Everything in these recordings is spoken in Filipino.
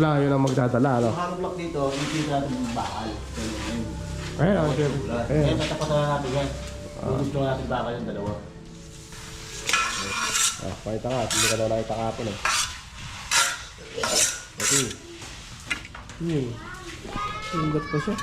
Lang yun ang magdadala, ano? Yung hollow block dito, hindi natin yung bakal. Ayun, ang siyempre. Kaya tatapasan na natin yan. Gusto natin bakal yung dalawa. Pakita nga, hindi ka daw nakita kapon eh. Okay. Singat pa siya.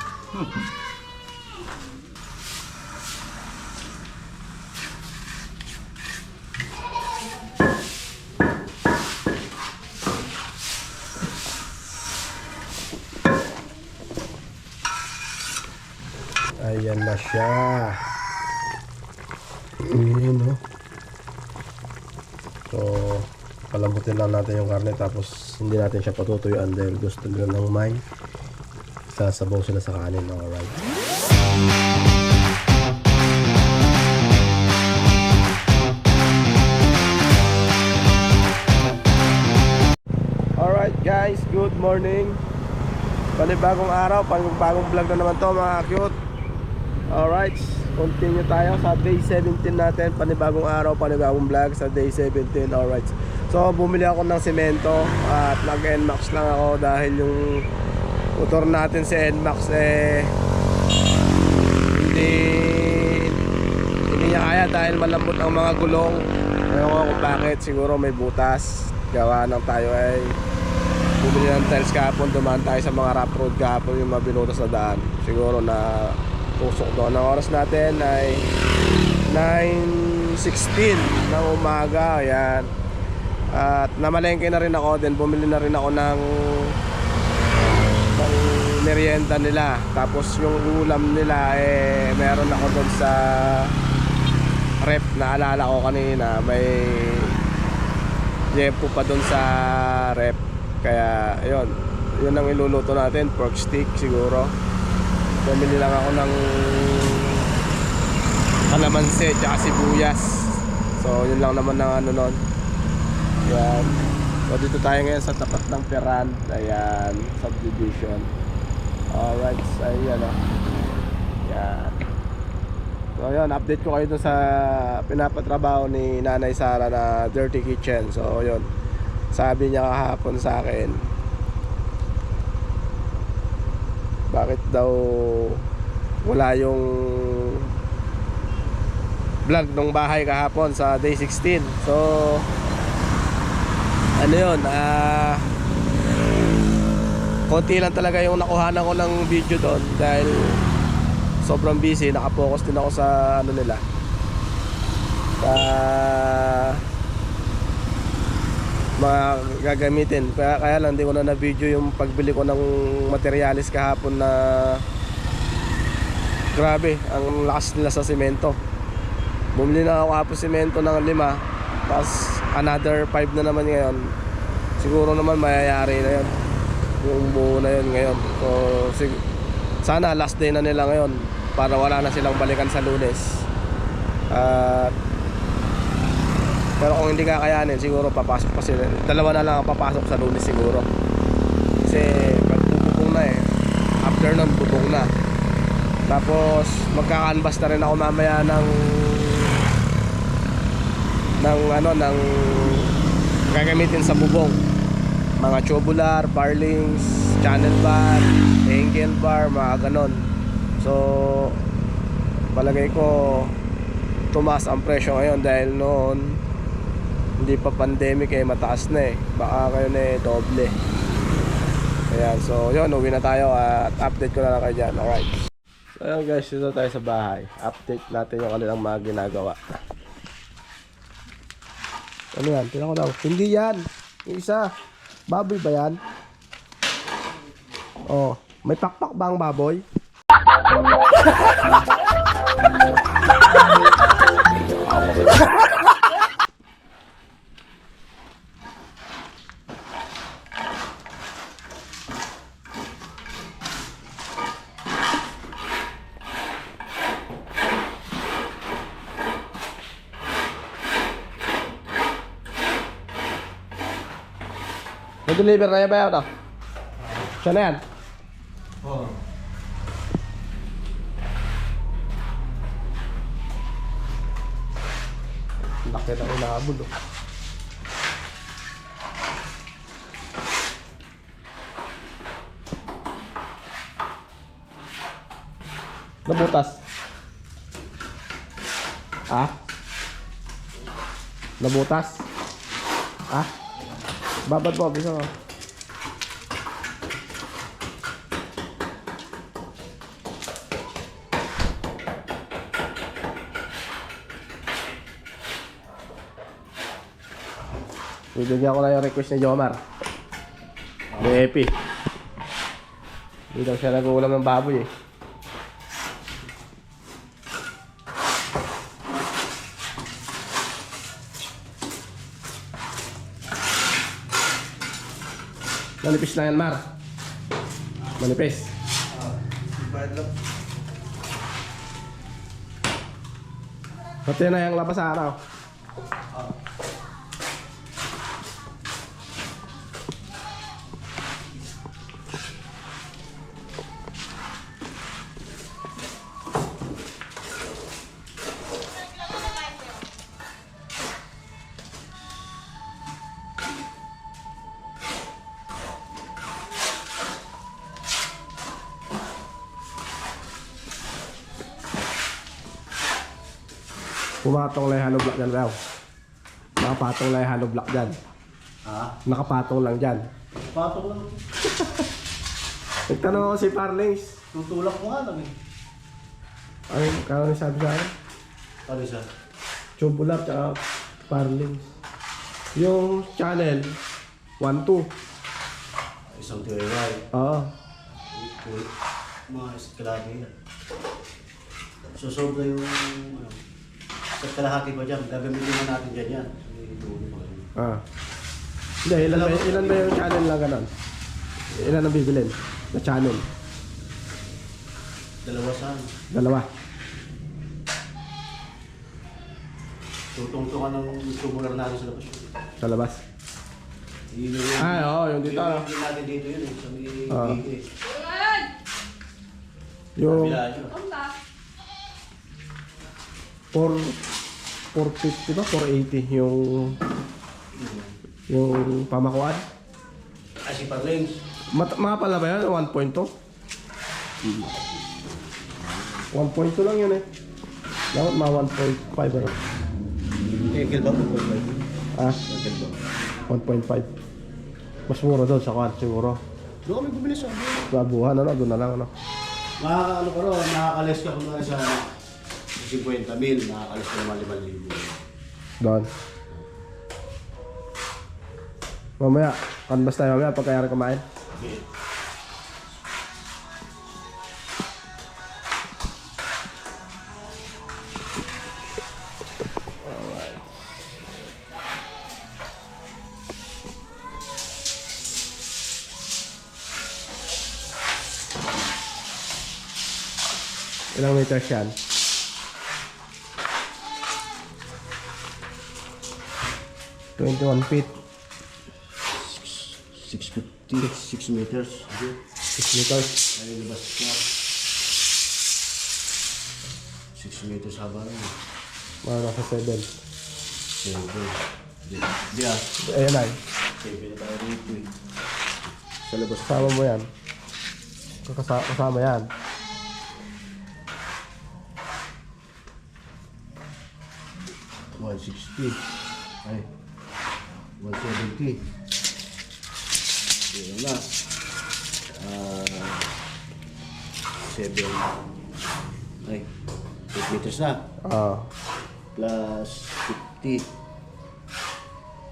Ayan na siya. Ayan o. So, palambutin lang natin yung karne tapos hindi natin siya patutuyuan dahil gusto nila ng may sasabaw sila sa kanin. Alright. Alright guys, good morning. Panibagong araw, panibagong vlog na naman to mga cute. Alright, continue tayo sa day 17 natin. Panibagong araw, panibagong vlog sa day 17. Alright, so bumili ako ng semento at nag-NMAX lang ako dahil yung motor natin si NMAX hindi niya kaya dahil malambot ang mga gulong. Ayaw ko kung bakit, siguro may butas. Gawa ng tayo ay bumili ng tiles kahapon, dumaan tayo sa mga rough road kahapon, yung mabinutas na daan. Siguro na tusok doon. Ang oras natin ay 9:16 ng umaga. Ayan. At namalengke na rin ako, then bumili na rin ako ng merienda nila. Tapos yung ulam nila meron ako doon sa rep. Naalala ko kanina may jepo pa doon sa rep. Kaya yun ang iluluto natin, pork stick siguro. Bumili lang ako ng kalamansi at sibuyas. So yun lang naman ang ano nun. Yan. So dito tayo ngayon sa tapat ng Peran. Ayan, subdivision. Alright, ayan o. Yan. So yun, update ko kayo dun sa pinapatrabaho ni Nanay Sara na Dirty Kitchen. So yun, sabi niya kahapon sa akin, bakit daw wala yung vlog ng bahay kahapon sa day 16. So ano yun, konti lang talaga yung nakuhanan ko ng video doon dahil sobrang busy. Nakapokus din ako sa ano nila, sa mga gagamitin. Kaya lang hindi ko na video yung pagbili ko ng materialis kahapon na grabe, ang lakas nila sa semento. Bumili na ako kahapon semento ng 5, tapos another 5 na naman ngayon. Siguro naman mayayari na yun, yung buo na yun ngayon. So sana last day na nila ngayon para wala na silang balikan sa Lunes. Pero kung hindi kakayanin, siguro papasok pa sila. Dalawa na lang ang papasok sa Lunes siguro. Kasi pag bubukong na after nun bubong na. Tapos magka-canvas na rin ako mamaya ng gagamitin sa bubong. Mga tubular, parlings, channel bar, angle bar, mga ganon. So palagay ko tumaas ang presyo ngayon dahil noon hindi pa pandemic mataas na baka kayo na doble. Ayan, so yun, uwi na tayo at update ko na lang kayo dyan. Alright, so ayun guys, dito tayo sa bahay. Update natin yung kanilang mga ginagawa. Ano yan? Tingnan ko daw. Hindi yan, yung isa baboy ba yan? Oh, may pakpak ba ang baboy? Deliver na yan ba ito? Siya na yan? Oo. Laki na inaabol Nabutas. Ah? Nabutas. Ah? Babad mo, bisa mo. Bibigyan ko na yung request ni Jomar. Ni Epi. Hindi daw siya nag-uulam ng baboy eh. Manipis lang yan, Mar. Manipis. Pati na yung labas sa araw. Pumatong lang yung hollow block dyan raw. Nakapatong lang yung hollow block dyan. Ha? Nakapatong lang dyan. Patong lang. Nagtanong ako si Parlings. Tutulak mo nga lang eh. Ay, kano sabi sa akin? Ano siya? Tubular tsaka Parlings. Yung channel 1-2. Isang TIY. Oo. Mga eskalade yan. So sobra yung ano, sa kalahati ba dyan, gagamitin na natin dyan yan. Ah. Hindi, ilan ba yung channel lang ganon? Ilan ang bibilin? Na channel? Dalawa saan? Dalawa. Tutungtungan ng tubular natin sa labas. Sa labas. Ay, oo, yung dito. Yung natin dito yun eh. Sa may Oo. bigay eh. Yung Kabilaan yun. 450 ba? 480 yung pamakuan. Ay, si Parlings. Mga pala ba yan? 1.2? 1.2 lang yun eh. Dapat mga 1.5 ano? Kekil ba? Ah, Kekil ba? 1.5. Mas mura doon sa kwan siguro. Doon kami bumili sa Babuhan ano, doon na lang ano. Ano ko ro, nakakalis ka kung sa 50 mil, nakakalis ka naman 5,000. Doon. Mamaya, kanbas tayo mamaya pagkayari kumain. Okay. Ilang meters yan? 21 feet. 650, 6 meters. 6 meters. Ay, labas ka. 6 meters haba lang. Mga nasa 7. 7. Di ah. Ayan ay. 7 na tayo dito eh. Sa labas. Kasama mo yan. Kasama yan. $160. Ay. 170. Yun na. 7. Ay. 8 meters na. Ah. Plus 50.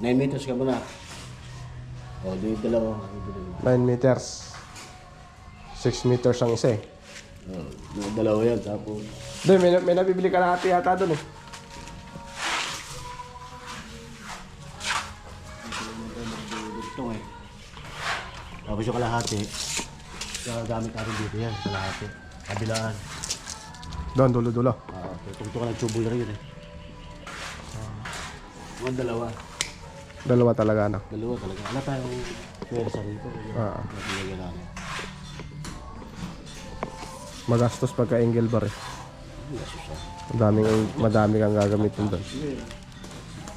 9 meters ka muna. O, di dalawa. 9 meters. 6 meters ang isa eh. O, dalawa yan. Tapos, Doon, may nabibili ka lahat yata doon eh. ito eh. Tapos yung kalahati. Gamit natin dito yan. Kalahati. Kabilaan. Doon, dulo-dulo. Tutungtungan ng tubular yun eh. Mga dalawa. Dalawa talaga ano. Dalawa talaga. Wala tayong pwersa rito. Ah. Nagilagyan natin. Magastos pagka angle bar eh. Madami kang gagamitin doon.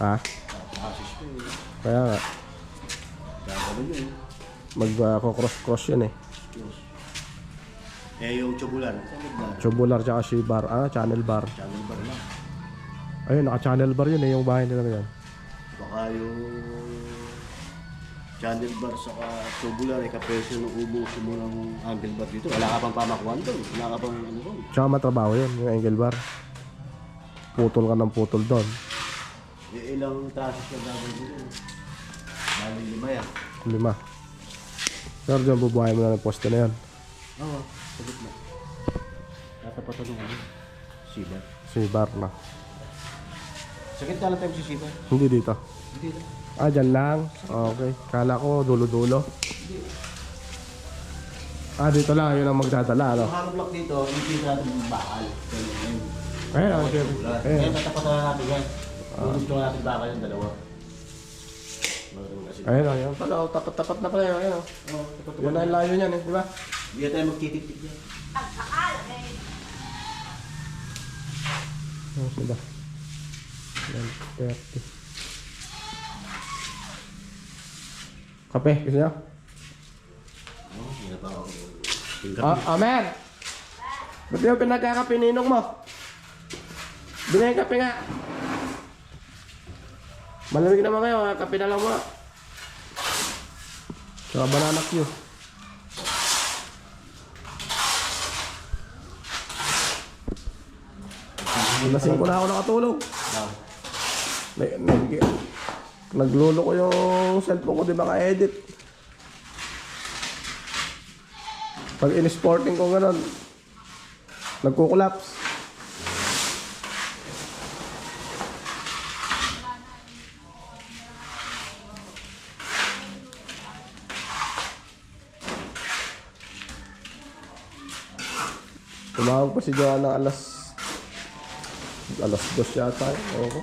Ha? Kaya nga. Gagawin yun. Mag-cross-cross yun eh. Eh, yung tubular. Sa gitna. Tubular tsaka C-bar. Channel bar. Channel bar lang. Ayun, naka-channel bar yun eh, yung bahay nila ngayon. Baka yung channel bar saka tubular ay kapresyo ng ubusin mo ng angle bar dito. Wala ka pang pamakuan doon. Wala ka pang ano doon. Tsaka matrabaho yun, yung angle bar. Putol ka ng putol doon. Eh, ilang tasis na gagawin dito. Bali 5 yan. 5. Pero dyan bubuhayin mo na ng poste na yan. Oo, sa gitna. Tatapatan ng ano. Sibar. C-bar na. Sa gitna lang tayo si Sibar. Hindi dito. Hindi na. Dyan lang. Okay. Kala ko dulo-dulo. Dito lang. Yun ang magdadala, ano? Yung hollow block dito, hindi natin yung bakal. Ganun yun. Ayun, okay. Kaya tatapatan na natin yan. Lulugtong natin bakal yung dalawa. Ayun, ayun. Pala, tapat-tapat na pala yun. Ayun. Yan ang layo niyan eh, di ba? Hindi na tayo magtitik-tik yan. Sila. 30. Kape, gusto niyo? Hindi na pa ako. Amer! Ba't yung pinagkakape ninong mo? Binay kape nga. Malamig naman kayo, kape na lang mo. Saka banana Q. Lasing ko na ako nakatulog. Naglulo ko yung cellphone ko, di maka-edit. Pag in-sporting ko gano'n, nagkukulaps. Tumawag pa si Joanna alas 2 yata. Oo.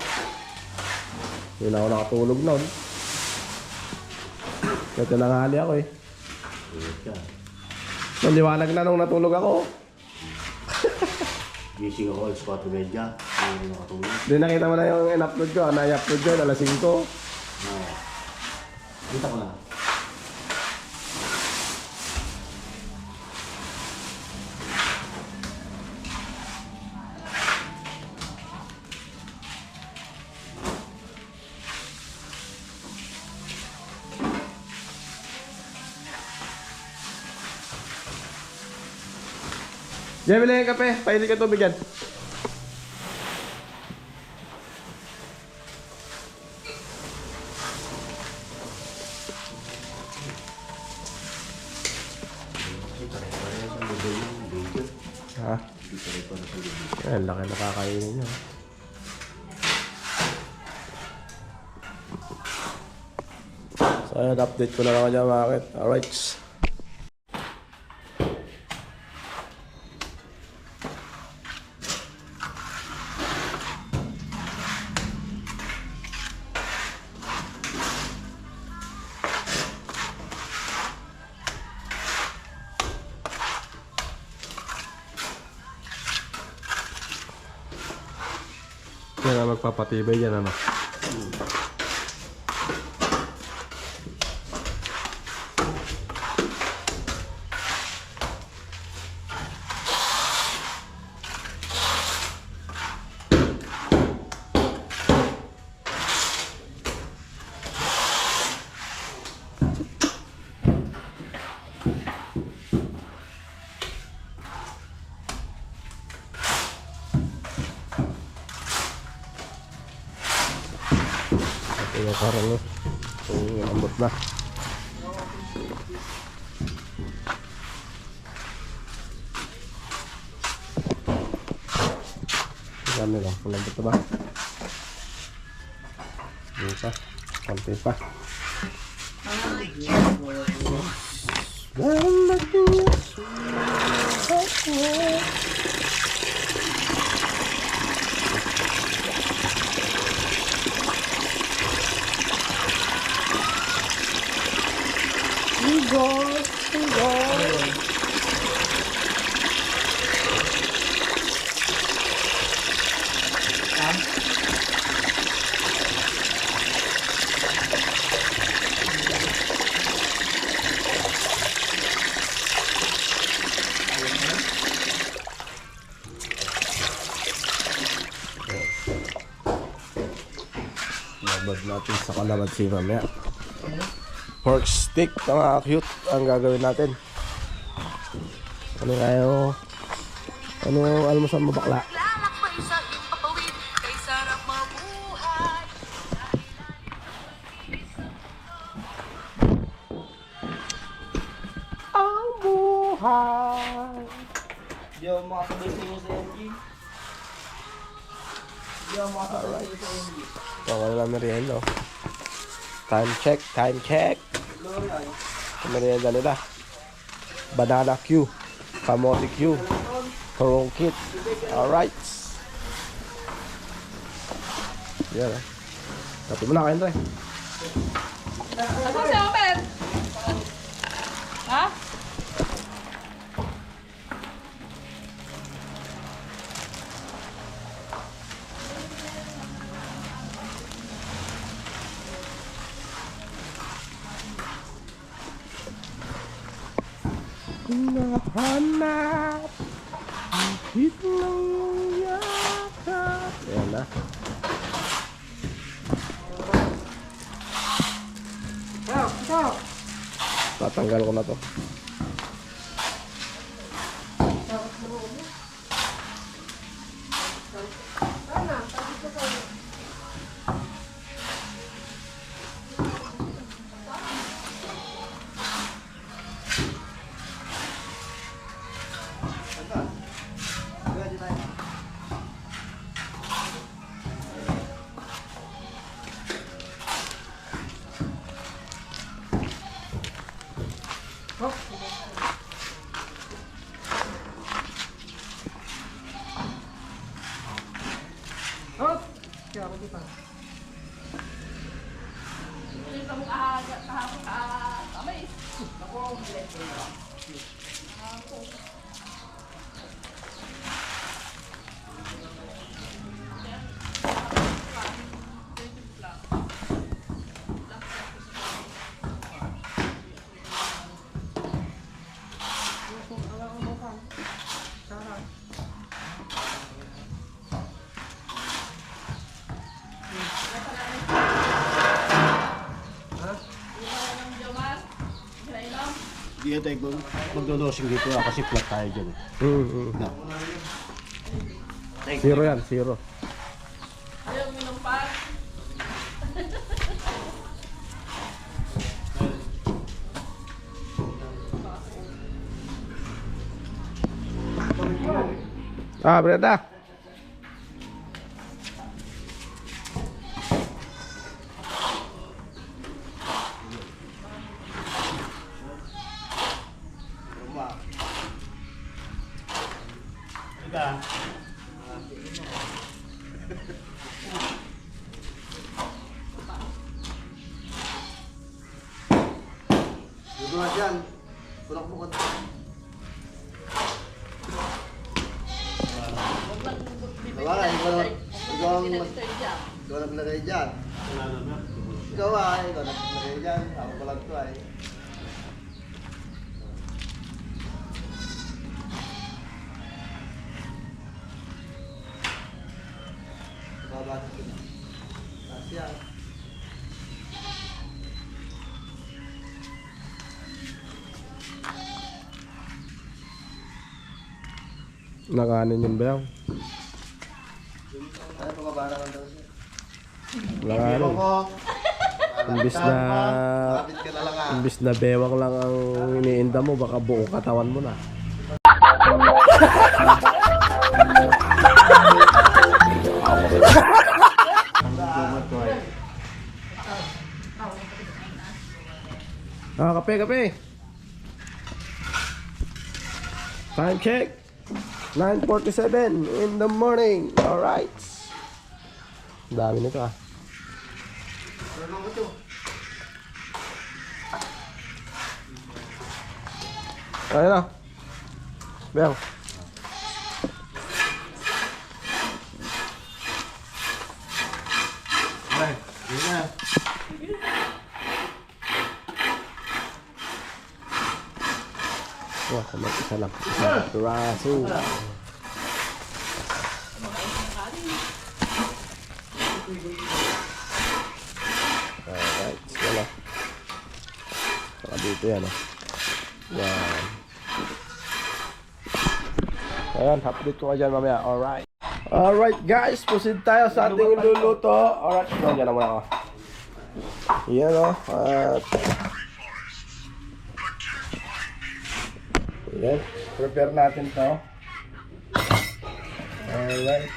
Hindi na ako nakatulog noon. Kaya tinanghali ako eh. Naliwanag na nung natulog ako. Gising ako alas 4:30. Hindi nakatulog. Hindi nakita mo na yung in-upload ko. Na-i-upload ko yun alas 5. Kita ko na. Diyan, bilhin yung kape. Pahilig ka tubig yan. Ha? Eh, laki nakakainin nyo. So, ayun, update ko na lang dyan, bakit? Alright. Yan ang magpapatibay yan, ano? Ito yung parang yung ambot na. Dami lang, kulambot na ba? Yung pa, konti pa. natin sa kalamansi mamaya. Pork stick, mga cute ang gagawin natin. Ano kayo? Ano almusal mo bakla? Ang buhay. Di ako makasabay sa inyo sa MG. Di ako makasabay sa inyo sa MG. Wala lang merienda. Time check, time check. Glory ay. Ang merienda nila. Banana Q, kamote Q, Torong Kit. Alright. Yan ah. Kapi mo na kain tayo. Ano si Omer? Ha? Nahanap ang hitlang yakap. Yan na. Tatanggal ko na to. Di tayo magdodosing dito kasi flat tayo dyan. No. Zero yan, zero. Ayaw minum pa. Ah, Brenda. Dudua dyan. Kulak mo konti. Wala, ikaw naglagay dyan. Ikaw naglagay dyan. Ako pa lang ito ay. Babasa ko na. Asya. Nakanin yun ba yan? Ano pa kabara lang daw siya? Nakanin. Imbis na Kapit ka na lang ah. imbis na bewang lang ang iniinda mo, baka buong katawan mo na. Ah, kape. Time check. 9:47 in the morning. All right. Dami nito ah. Ayun na. Bel. Ay, yun na. Wah, kamay isa lang. Isang piraso. Alright, wala. Saka dito yan, oh. Yan. Ayan, update ko ka dyan mamaya. Alright. Alright guys, proceed tayo sa ating luluto. Alright, dyan na muna ako. Yan, oh. At yan, prepare natin to. Alright.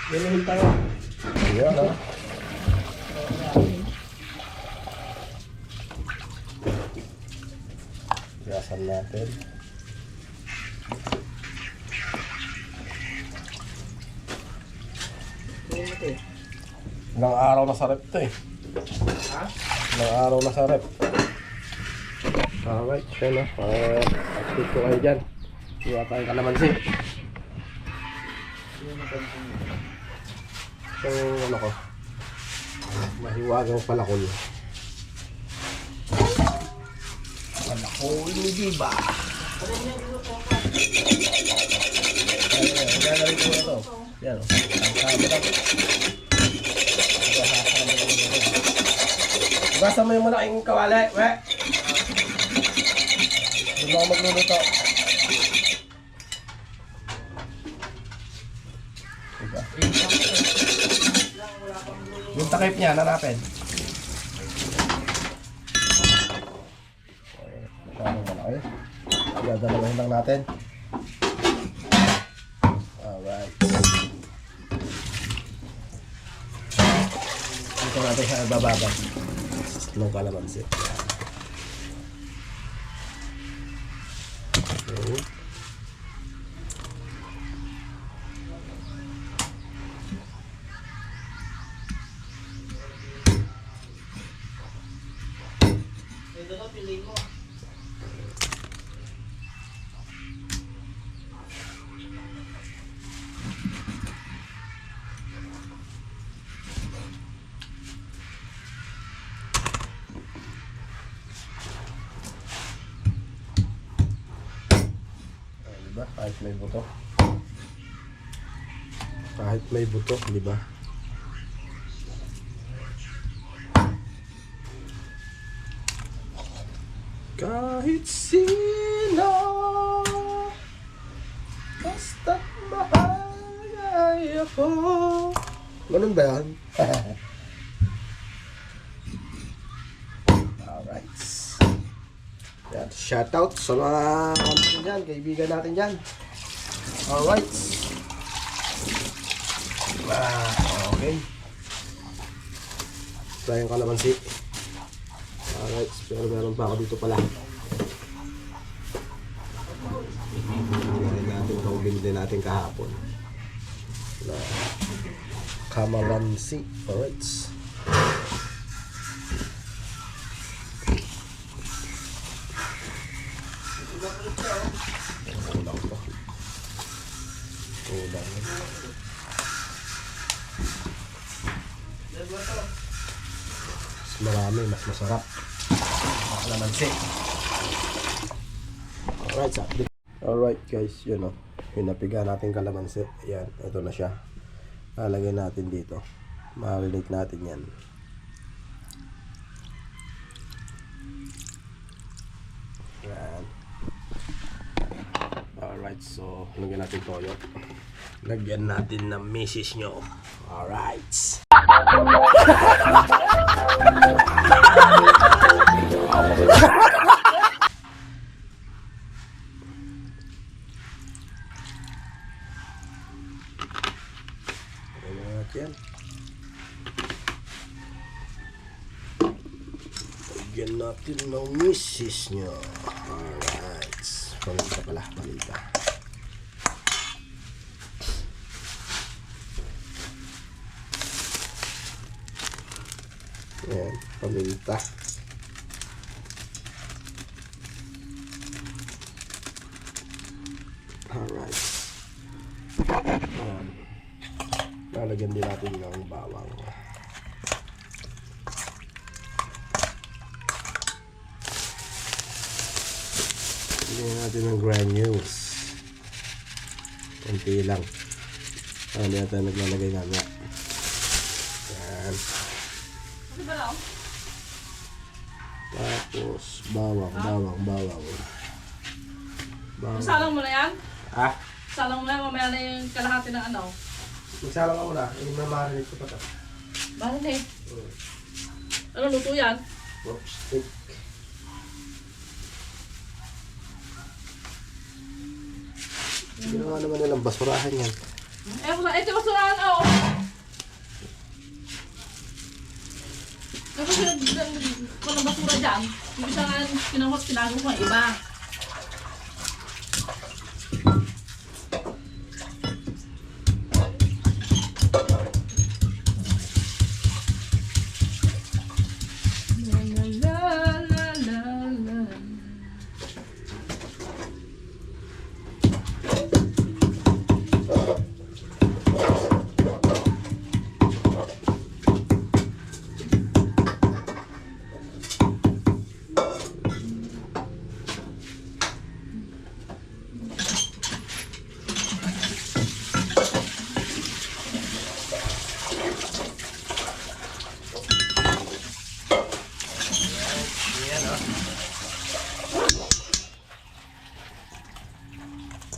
Ganun tayo. Ayan, oh. Gasan natin. Ilang araw na sa rep to eh. Ha? Ilang araw na sa rep. Alright, siya, no? Update ko kayo dyan. Iwa tayo kalamansi. So, ano ko? Mahiwagang palakol. Palakol, di ba? Ayan, gagawin ko na to. Yan, o. Sabi na po. Basta mo yung malaking kawali, we. Doon ako magluluto. Diba? Yung takip niya, nanapin. Ano malaki? Dadalawahin lang natin. Alright. Dito natin siya ibababa. Nung kalamansi. Okay. Ito na, piliin mo. Diba? Kahit may buto. Kahit may buto, di ba? Kahit sino, basta't mahal ay ako. Ganun ba yan? Alright. Yan, shoutout sa mga natin dyan, kaibigan natin dyan. Alright. Okay. Tayong kalamansi. Alright, pero meron pa ako dito pala. Tingnan natin kung binili natin kahapon. Kamalansi. Alright. Kulang to. Kulang. Mas marami, mas masarap. Kalamansi. Alright, sakit. Alright guys, yun o. Pinapiga natin kalamansi. Ayan, ito na siya. Lalagay natin dito. Marinate natin yan. Ayan. Alright, so lagyan natin toyo. Lagyan natin ng misis nyo. Alright. Lagyan natin ng misis nyo. Alright. Paminta pala, paminta. Ayan, paminta. Alright. Ayan. Lalagyan din natin ng bawang. Lagyan natin ng granules. Kunti lang. Hindi na tayo naglalagay mamaya. Yan. Ano ba lang? Tapos, bawang. Salang mo na yan? Ah? Salang mo na yan, mamaya na yung kalahati ng ano. Magsalang ka muna. Yung mamarinate ko pa ito. Bakit eh? Ano luto yan? Pork steak. Ginawa naman nilang basurahan yan. Ito basurahan ako. Kasi kung ang basura dyan, hindi siya nga kinuhot, tinago ko ang iba.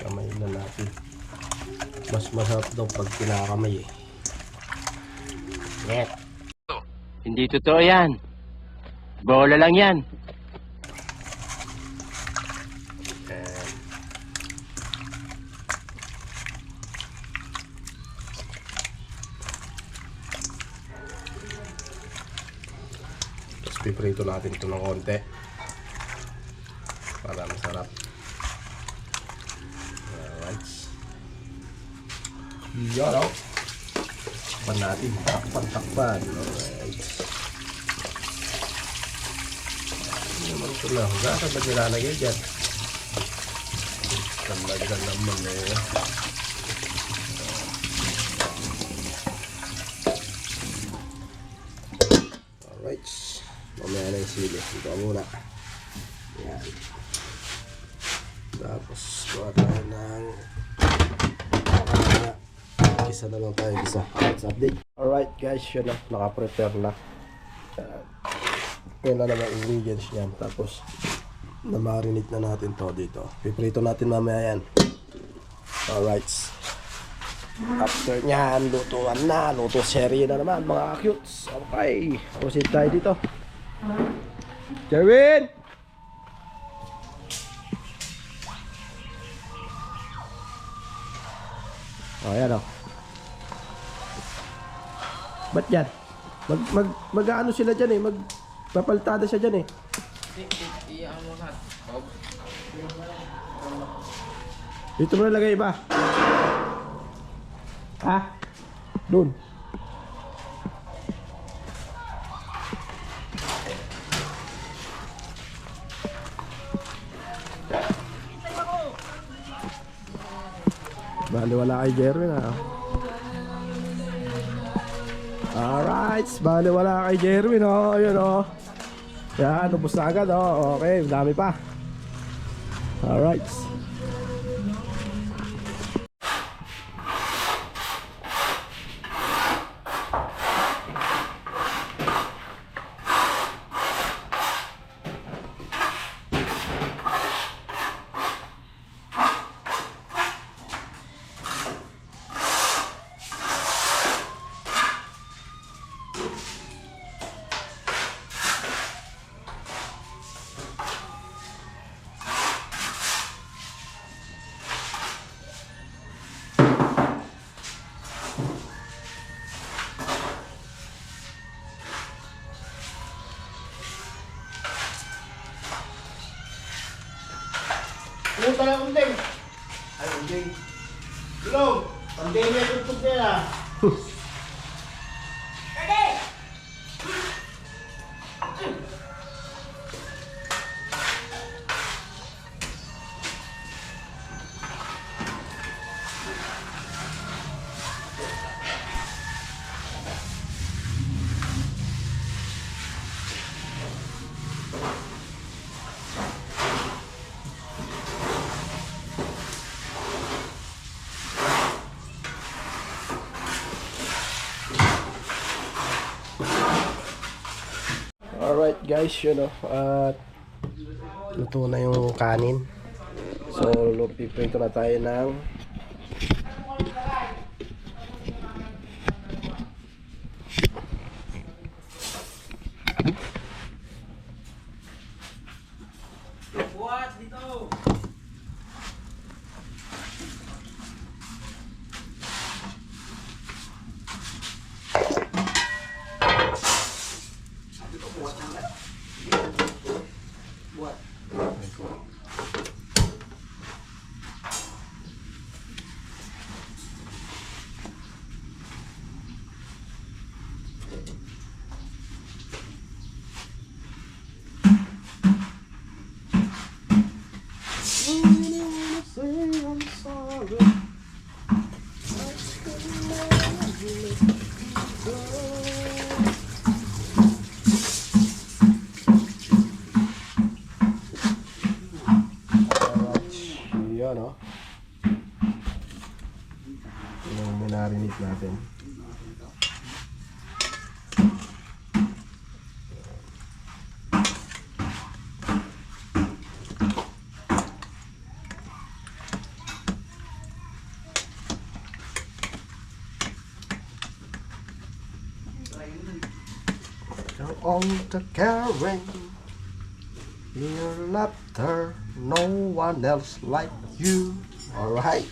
Kamay na natin. Mas masarap daw pag kinakamay eh. Net. Hindi totoo yan. Bola lang yan. Tapos piprito natin ito ng konti. Para masarap. Alright. Yan o. Takpan natin. Takpan. Alright. Hindi naman ito lang. Gasa ba nilalagay dyan? Talaga naman eh. Alright. Mamaya na yung sili. Ito muna. Yan. Tapos kuha tayo ng isa na lang tayo. Let's update. Alright guys, yun na. Naka-prepare na. Yan na naman ingredients yan. Tapos na-marinate na natin to dito. Piprito natin mamaya yan. Alright. After nyan, lutuan na. Luto serye na naman mga cutes. Okay. Proceed tayo dito. Jerwin! Oh, yan o. Ba't yan? Mag-ano sila dyan eh. Magpapaltada siya dyan eh. Dito mo nalagay iba. Ha? Doon. Bali wala kay Jerwin ha. Alright, bali wala kay Jerwin oh. Ayun oh. Yan, ubos na agad oh. Okay, dami pa. Alright. Ano pala unding? Ay, unding. Ilong! Unding niya tuntog nila. guys, yun o. At luto na yung kanin. So, piprito na tayo ng Buhat dito. yun o. Yung minarinate natin. You're all the caring, your laughter, no one else like you. Alright,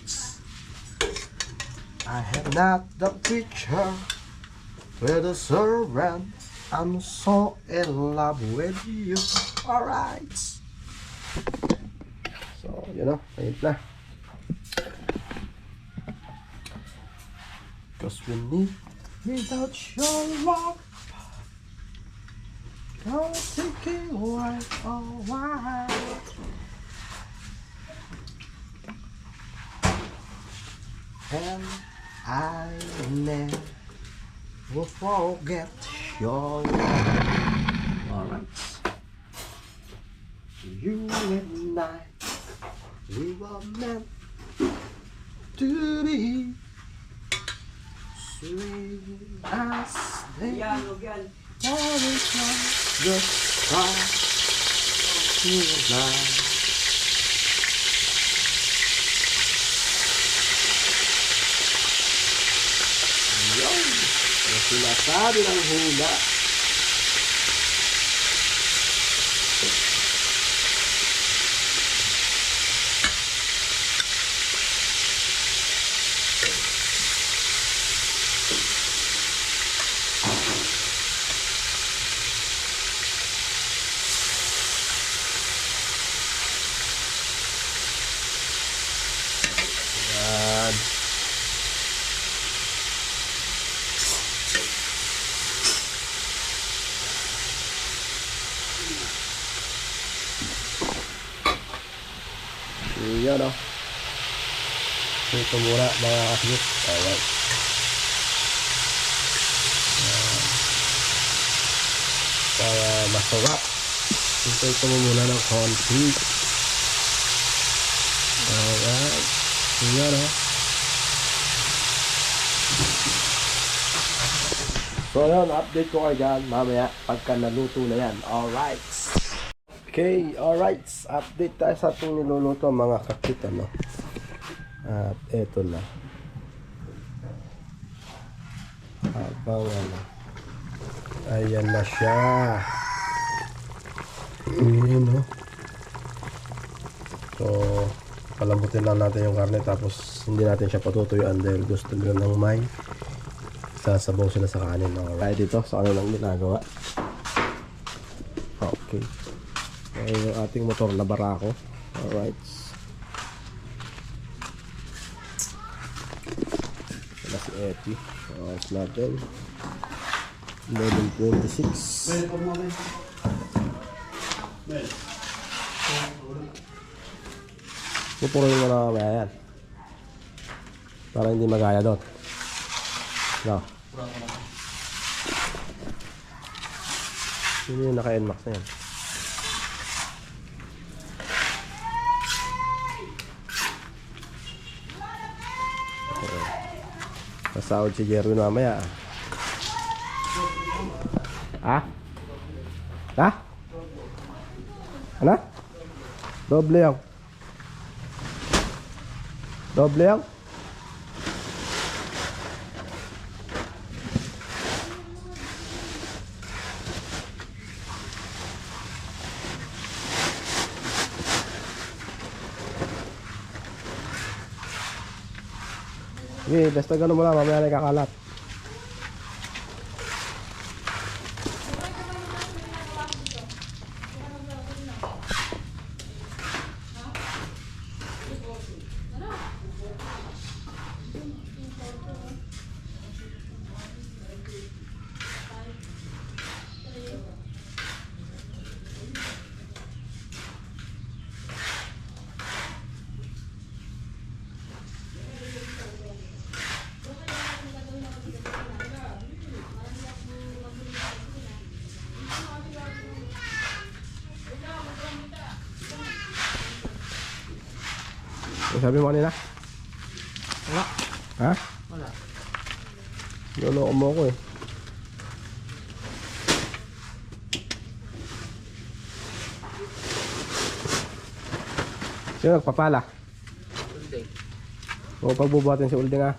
I have not the picture with a servant. I'm so in love with you. Alright, so you know, ayun na. Cause we need without your love. I'm thinking why, oh why. And I never forget your love. Alright. You and I, we were meant to be sweet as they Yan, huwag yan. always love the stars tonight. Ayun, yung sinasabi ng hula. Yan. Yan o. Ito muna mga kasip. Alright. Para masarap. Ito mo muna ng konti. Alright. Yan o. So yun, update ko kayo dyan mamaya pagka naluto na yan. Alright. Okay, alright. Update tayo sa ating niluluto mga kakit, ano. At eto na. Habang ano. Ayan na siya. Ayan o. So, palambutin lang natin yung karne tapos hindi natin siya patutuyuan dahil gusto nila ng may sasabaw sila sa kanin. Alright, dito sa kanilang ginagawa. Okay. Yung ating motor na barako. Alright. Wala si Eti. Alright natin. 11:26. Well, pag mo ba? Well. Pupuruin mo na mamaya yan. Para hindi magaya doon. No. Yun yung naka-NMAX na yan. Kasahod si Jerwin mamaya. Ha? Ha? Ano? Doble yan. Doble yan. Sige, basta ganun mo lang, mamaya na ikakalat. Ano sabi mo kanina? Wala. Ha? Wala. Loloko mo ako eh. Sino nagpapala? Ulding. O pagbubuhatin si Ulding ha?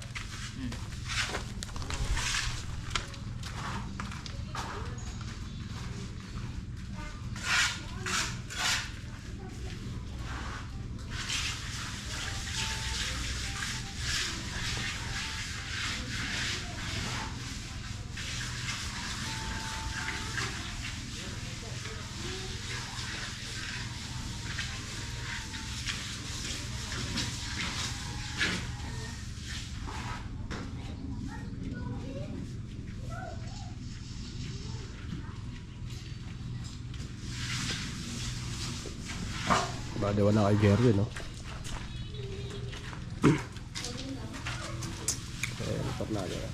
Baliwan na kay Jerry, no? Lipat na agad.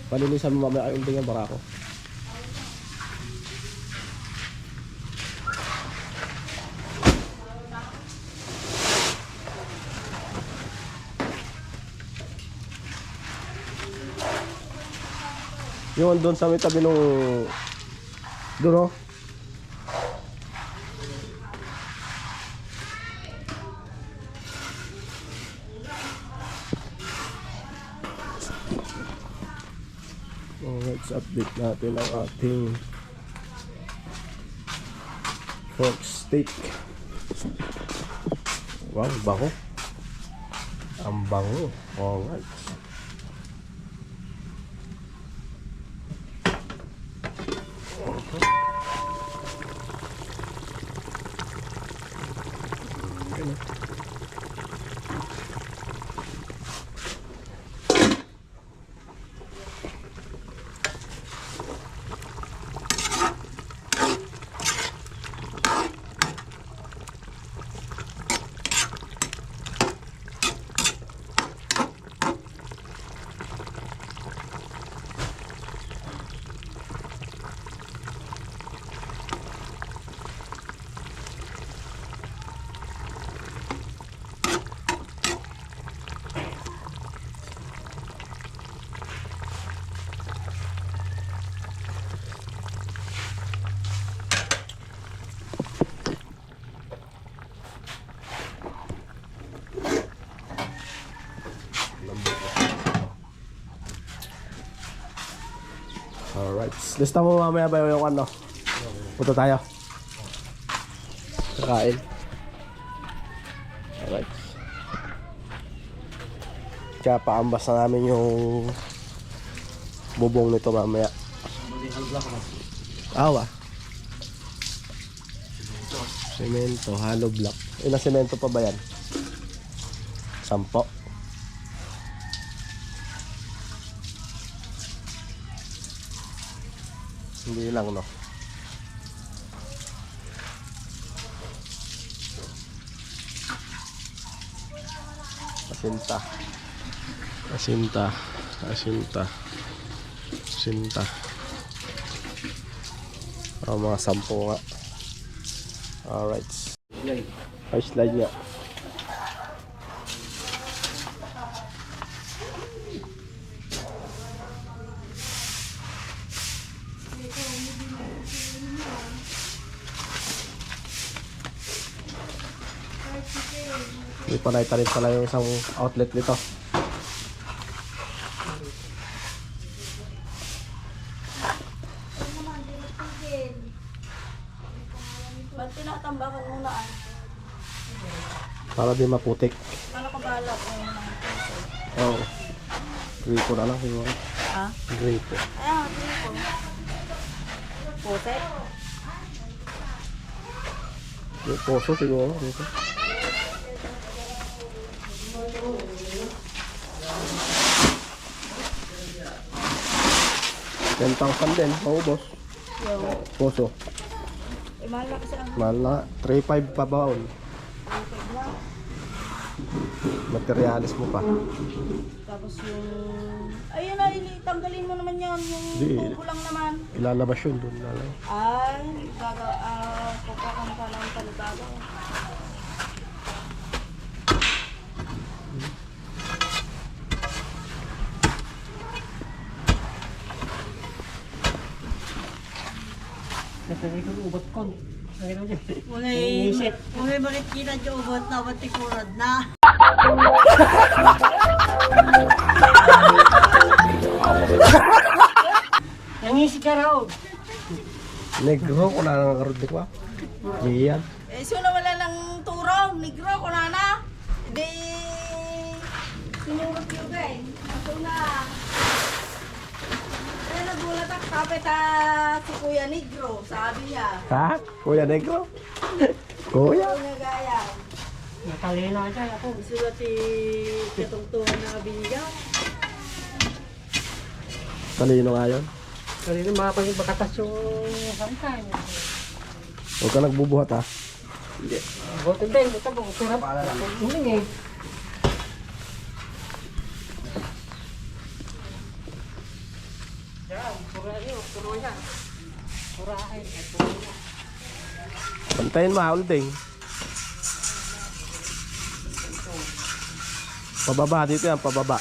Palinisan mo mamaya kay Ulding yung barako. Yun, doon sa may tabi nung... Doon, oh. Let's update natin ang ating pork steak. Wow, bango. Ang bango. Alright. Alright. Lista mo mamaya ba yung ano? Punta tayo. Kakain. Alright. Kaya paambas na namin yung bubong nito mamaya. Awa. Semento, hollow block. Ilang semento pa ba yan? 10. Hindi lang, no? Asinta. Asinta. Asinta. Asinta. Mga 10 nga. Alright. Ay, slide nga. Hindi pa naitarin pala yung isang outlet nito. Ba't tinatambakan muna ah? Para di maputik. Ano ka balak? Oo. Oh. Gripo na lang siguro. Ha? Gripo. Ayan, gripo. Putek? Yung poso siguro. Dito. $10,000 din, paubos. Yung, Poso. mahal na kasi ang Mahal na. 3,500 pa baon. Materialis mo pa. tapos yung... Ayun na, tanggalin mo naman yan. Yung Di. tubo lang naman. Ilalabas yun doon na lang. Ay, kukuha ka ng panibago. Ungay bakit kita dyan ubot na matikurad na. Nangisi ka raw. Negro ko na nangakarod di ko. Iyan. Eh, sino wala ng turo? Negro, kunana. Di... Sinurot yung guys. Aso na. Eh, nagulat ako. Kapit si Kuya Negro. Sabi niya. Ha? Kuya Negro? Kuya? Kuya Gaya. Natalina dyan ako. Sulat si katungtungan na binigyan. Talino nga yun. Kanina makapagbatas yung samtay. Huwag ka nagbubuhat ha. Bote din, ito po. Sarap. Hindi eh. Yan, pura niyo. Puro yan. Purahin. Pantayin mo holding. Pababa dito yan, pababa.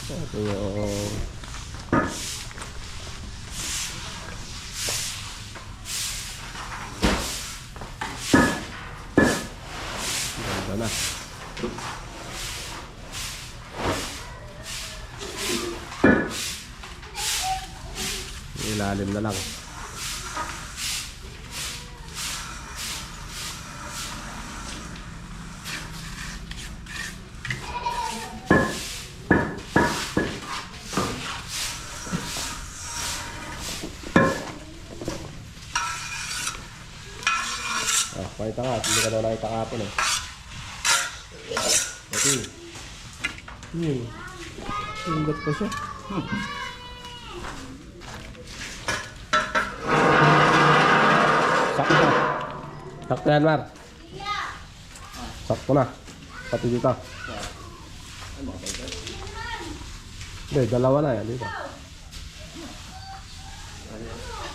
Ito yung ganda na. Ilalim na lang. Pakita nga, hindi ka daw nakita kapon eh. Okay. Ingat pa siya. Sakto na. Sakto yan, Mar. Sakto na. Pati dito. Hindi, dalawa na yan dito.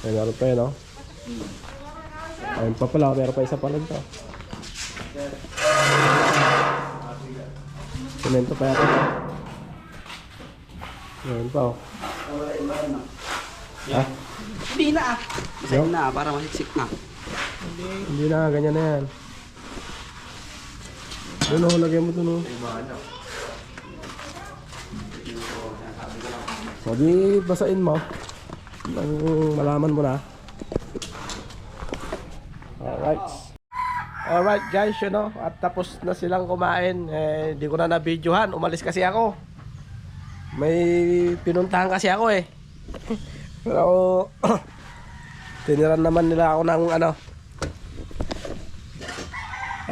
Ay, meron pa yun, no? Ayun pa pala, meron pa isa pala dito. Semento pa yata. Ayun pa, oh. Ha? Hindi na ah. Masaya na para masiksik na. Hindi na, ganyan na yan. Ano, lagyan mo ito, no? So, di basain mo. Nang malaman mo na. Alright guys, you know, at tapos na silang kumain. Eh, di ko na na-videohan. Umalis kasi ako. May pinuntahan kasi ako eh. Pero tiniran naman nila ako ng ano.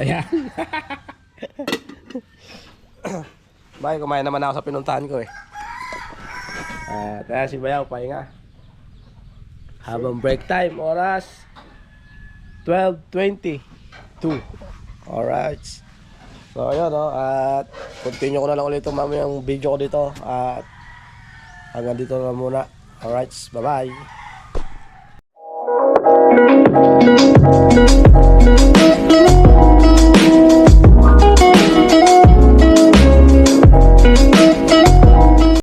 Ayan. Bye, kumain naman ako sa pinuntahan ko eh. At si Bayaw, pahinga. Habang break time, oras 12:22. Alright. So ayun, no, at continue ko na lang ulit mamaya yung video ko dito. At hanggang dito na muna. Alright, bye bye. Bye.